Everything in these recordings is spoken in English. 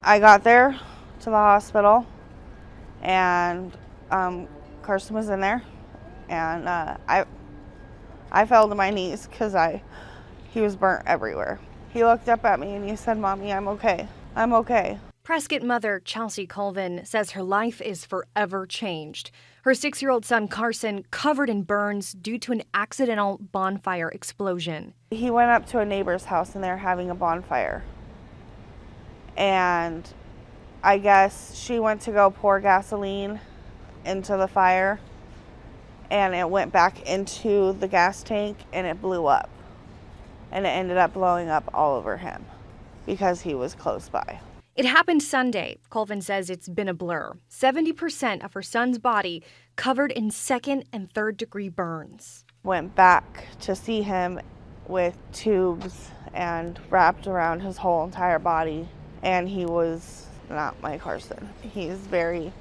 I got there to the hospital, and Carson was in there, and I fell to my knees because he was burnt everywhere. He looked up at me and he said, "Mommy, I'm okay. I'm okay." Prescott mother Chelsea Colvin says her life is forever changed. Her 6-year-old son Carson covered in burns due to an accidental bonfire explosion. He went up to a neighbor's house and they're having a bonfire. And I guess she went to go pour gasoline into the fire, and it went back into the gas tank and it blew up. And it ended up blowing up all over him because he was close by. It happened Sunday. Colvin says it's been a blur. 70% of her son's body covered in 2nd and 3rd degree burns. Went back to see him with tubes and wrapped around his whole entire body, and he was not my Carson. He's very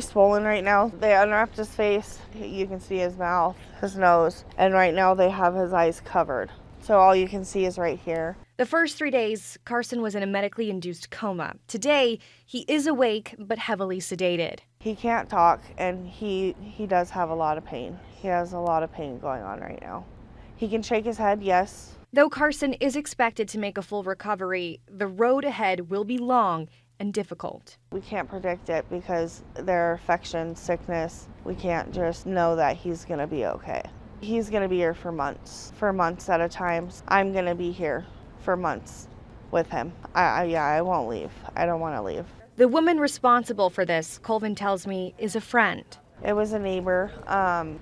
swollen right now. They unwrapped his face. You can see his mouth, his nose, and right now they have his eyes covered. So all you can see is right here. The first 3 days, Carson was in a medically induced coma. Today, he is awake but heavily sedated. He can't talk, and he does have a lot of pain. He has a lot of pain going on right now. He can shake his head, yes. Though Carson is expected to make a full recovery, the road ahead will be long and difficult. We can't predict it because there are infections, sickness. We can't just know that he's going to be okay. He's going to be here for months at a time. I'm going to be here for months with him. I won't leave. I don't want to leave. The woman responsible for this, Colvin tells me, is a friend. It was a neighbor.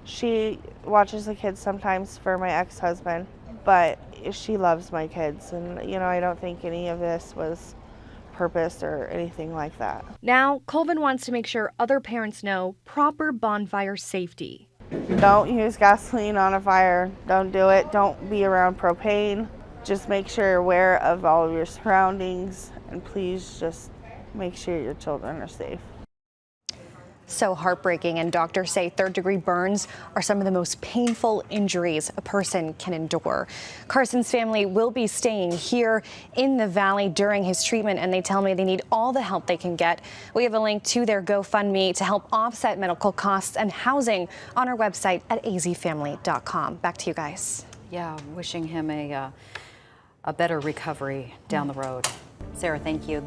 She watches the kids sometimes for my ex-husband, but she loves my kids, and I don't think any of this was purpose or anything like that. Now, Colvin wants to make sure other parents know proper bonfire safety. Don't use gasoline on a fire. Don't do it. Don't be around propane. Just make sure you're aware of all of your surroundings, and please just make sure your children are safe. So heartbreaking, and doctors say 3rd-degree burns are some of the most painful injuries a person can endure. Carson's family will be staying here in the valley during his treatment, and they tell me they need all the help they can get. We have a link to their GoFundMe to help offset medical costs and housing on our website at azfamily.com. Back to you guys. Yeah, wishing him a better recovery down the road. Sarah, thank you.